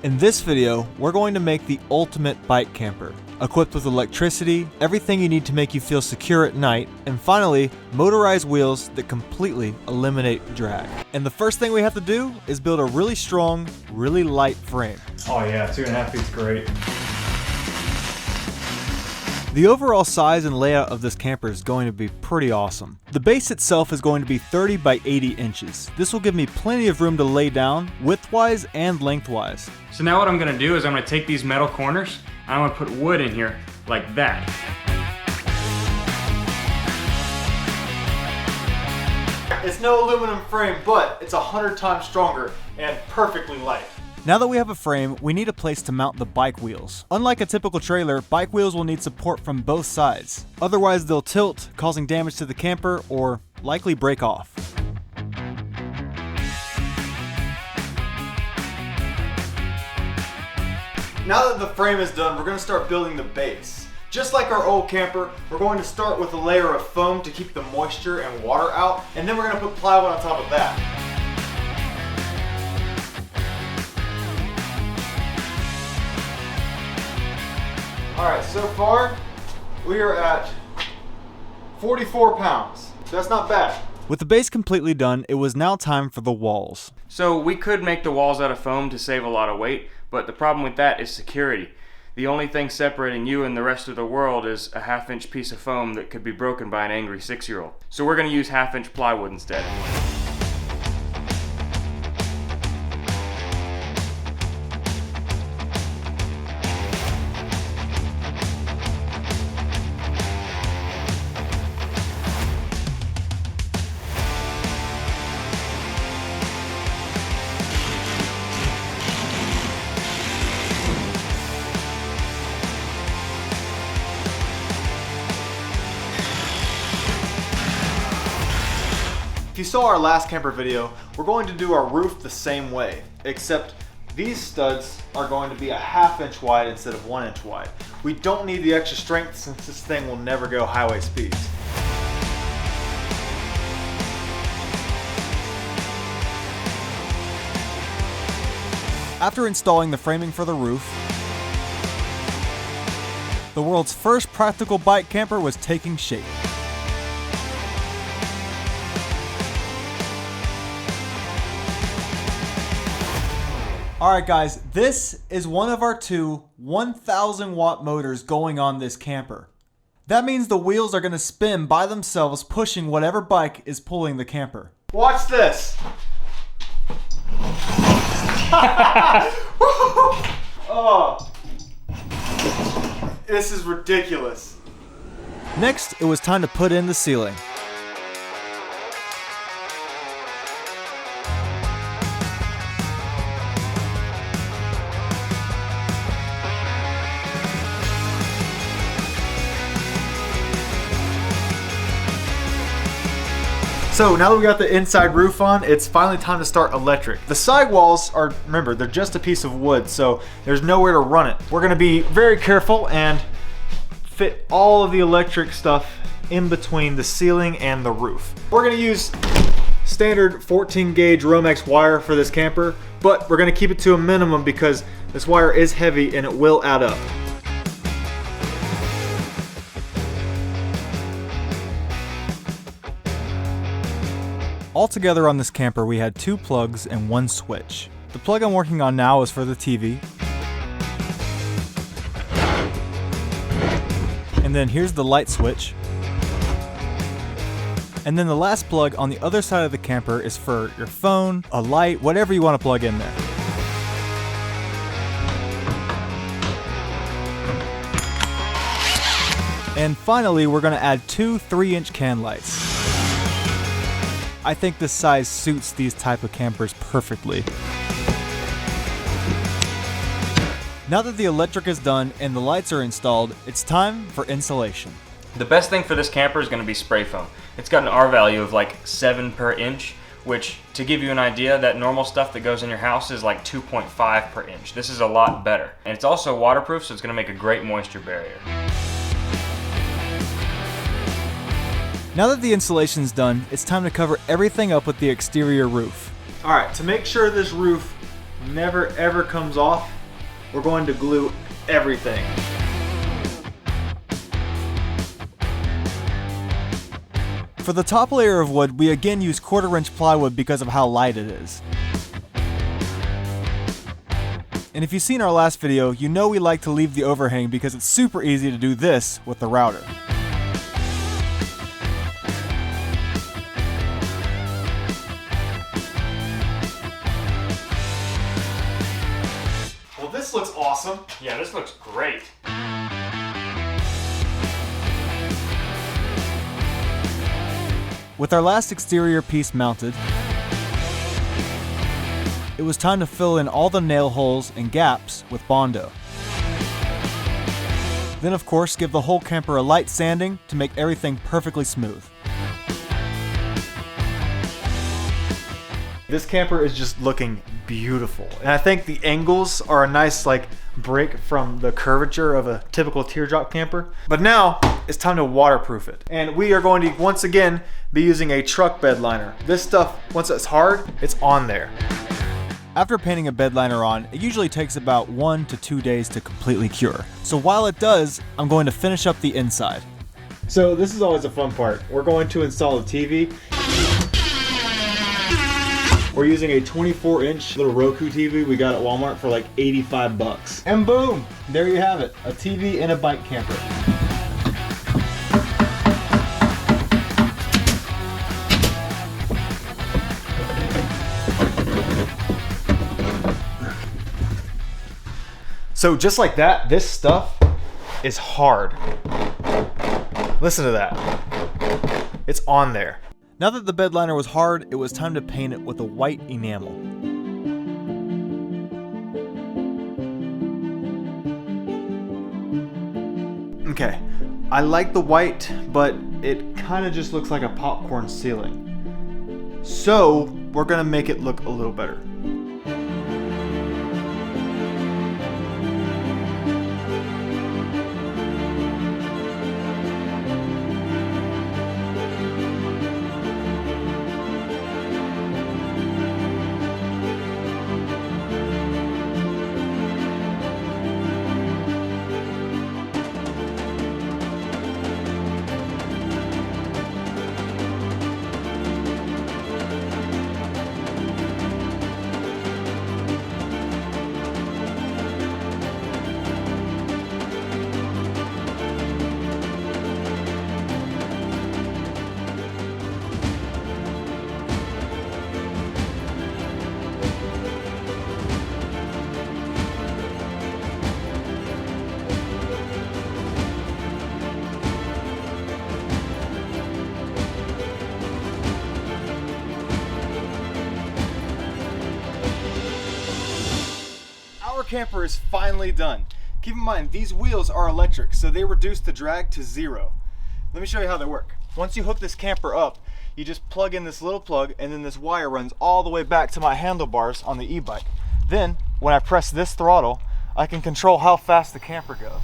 In this video, we're going to make the ultimate bike camper, equipped with electricity, everything you need to make you feel secure at night, and finally, motorized wheels that completely eliminate drag. And the first thing we have to do is build a really strong, really light frame. Oh yeah, 2.5 feet's great. The overall size and layout of this camper is going to be pretty awesome. The base itself is going to be 30 by 80 inches. This will give me plenty of room to lay down, widthwise and lengthwise. So now what I'm gonna do is I'm gonna take these metal corners and I'm gonna put wood in here like that. It's no aluminum frame, but it's 100 times stronger and perfectly light. Now that we have a frame, we need a place to mount the bike wheels. Unlike a typical trailer, bike wheels will need support from both sides. Otherwise, they'll tilt, causing damage to the camper or likely break off. Now that the frame is done, we're going to start building the base. Just like our old camper, we're going to start with a layer of foam to keep the moisture and water out, and then we're going to put plywood on top of that. Alright, so far we are at 44 pounds. That's not bad. With the base completely done, it was now time for the walls. So we could make the walls out of foam to save a lot of weight, but the problem with that is security. The only thing separating you and the rest of the world is a 1/2-inch piece of foam that could be broken by an angry 6-year-old. So we're going to use 1/2-inch plywood instead. If you saw our last camper video, we're going to do our roof the same way, except these studs are going to be a 1/2 inch wide instead of 1 inch wide. We don't need the extra strength since this thing will never go highway speeds. After installing the framing for the roof, the world's first practical bike camper was taking shape. Alright guys, this is one of our two 1,000 watt motors going on this camper. That means the wheels are going to spin by themselves, pushing whatever bike is pulling the camper. Watch this! Oh, this is ridiculous. Next, it was time to put in the ceiling. So now that we got the inside roof on, it's finally time to start electric. The side walls are, remember, they're just a piece of wood, so there's nowhere to run it. We're gonna be very careful and fit all of the electric stuff in between the ceiling and the roof. We're gonna use standard 14 gauge Romex wire for this camper, but we're gonna keep it to a minimum because this wire is heavy and it will add up. Altogether on this camper, we had 2 plugs and 1 switch. The plug I'm working on now is for the TV. And then here's the light switch. And then the last plug on the other side of the camper is for your phone, a light, whatever you want to plug in there. And finally, we're going to add 2 3-inch can lights. I think this size suits these type of campers perfectly. Now that the electric is done and the lights are installed, it's time for insulation. The best thing for this camper is going to be spray foam. It's got an R value of like 7 per inch, which, to give you an idea, that normal stuff that goes in your house is like 2.5 per inch. This is a lot better. And it's also waterproof, so it's going to make a great moisture barrier. Now that the installation's done, it's time to cover everything up with the exterior roof. Alright, to make sure this roof never ever comes off, we're going to glue everything. For the top layer of wood, we again use 1/4-inch plywood because of how light it is. And if you've seen our last video, you know we like to leave the overhang because it's super easy to do this with the router. Well, this looks awesome. Yeah, this looks great. With our last exterior piece mounted, it was time to fill in all the nail holes and gaps with Bondo. Then of course, give the whole camper a light sanding to make everything perfectly smooth. This camper is just looking beautiful. And I think the angles are a nice break from the curvature of a typical teardrop camper. But now it's time to waterproof it. And we are going to once again be using a truck bed liner. This stuff, once it's hard, it's on there. After painting a bed liner on, it usually takes about 1 to 2 days to completely cure. So while it does, I'm going to finish up the inside. So this is always a fun part. We're going to install the TV. We're using a 24-inch little Roku TV we got at Walmart for like 85 bucks. And boom, there you have it, a TV in a bike camper. So just like that, this stuff is hard. Listen to that. It's on there. Now that the bed liner was hard, it was time to paint it with a white enamel. Okay, I like the white, but it kind of just looks like a popcorn ceiling. So we're gonna make it look a little better. Our camper is finally done. Keep in mind, these wheels are electric, so they reduce the drag to 0. Let me show you how they work. Once you hook this camper up, you just plug in this little plug, and then this wire runs all the way back to my handlebars on the e-bike. Then, when I press this throttle, I can control how fast the camper goes.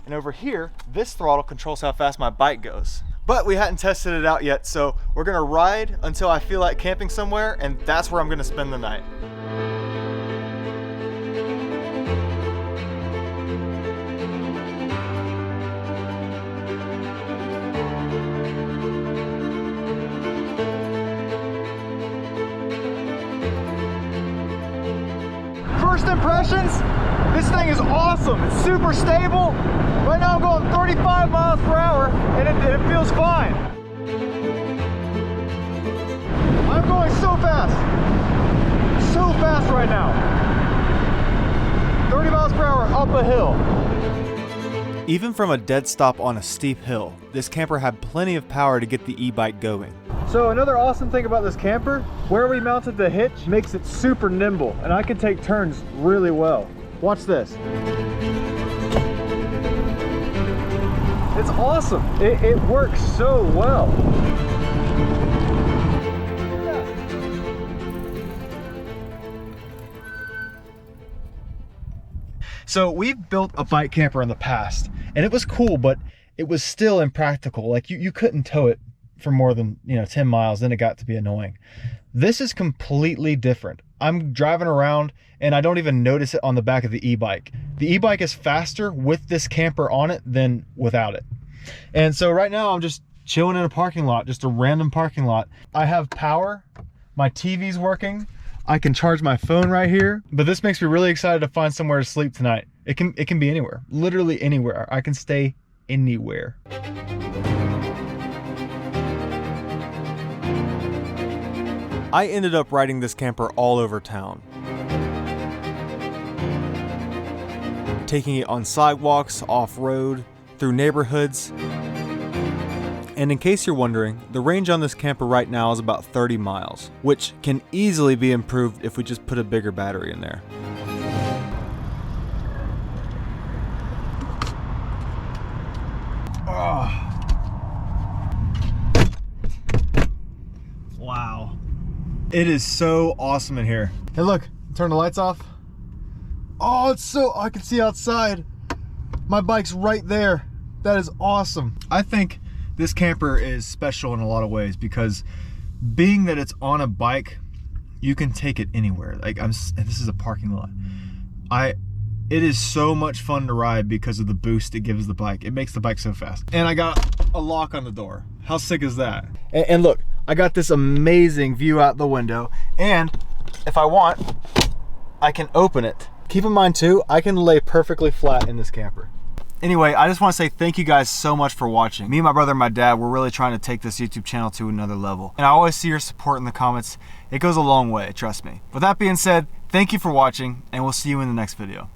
And over here, this throttle controls how fast my bike goes. But we hadn't tested it out yet, so we're gonna ride until I feel like camping somewhere, and that's where I'm gonna spend the night. First impressions, this thing is awesome. It's super stable. Right now I'm going 35 miles per hour and it feels fine. I'm going so fast. So fast right now. 30 miles per hour up a hill. Even from a dead stop on a steep hill, this camper had plenty of power to get the e-bike going. So another awesome thing about this camper, where we mounted the hitch makes it super nimble, and I can take turns really well. Watch this. It's awesome. It works so well. So we've built a bike camper in the past, and it was cool, but it was still impractical. Like you couldn't tow it for more than 10 miles, then it got to be annoying. This is completely different. I'm driving around and I don't even notice it on the back of the e-bike. The e-bike is faster with this camper on it than without it. And so right now I'm just chilling in a parking lot, just a random parking lot. I have power, my TV's working, I can charge my phone right here, but this makes me really excited to find somewhere to sleep tonight. It can be anywhere, literally anywhere. I can stay anywhere. I ended up riding this camper all over town. Taking it on sidewalks, off-road, through neighborhoods. And in case you're wondering, the range on this camper right now is about 30 miles, which can easily be improved if we just put a bigger battery in there. Oh. Wow. It is so awesome in here. Hey look, turn the lights off. Oh, it's so, I can see outside. My bike's right there. That is awesome. I think this camper is special in a lot of ways because being that it's on a bike, you can take it anywhere. Like this is a parking lot. It is so much fun to ride because of the boost it gives the bike. It makes the bike so fast. And I got a lock on the door. How sick is that? And look, I got this amazing view out the window. And if I want, I can open it. Keep in mind too, I can lay perfectly flat in this camper. Anyway, I just want to say thank you guys so much for watching. Me, my brother, and my dad, we're really trying to take this YouTube channel to another level. And I always see your support in the comments. It goes a long way, trust me. With that being said, thank you for watching, and we'll see you in the next video.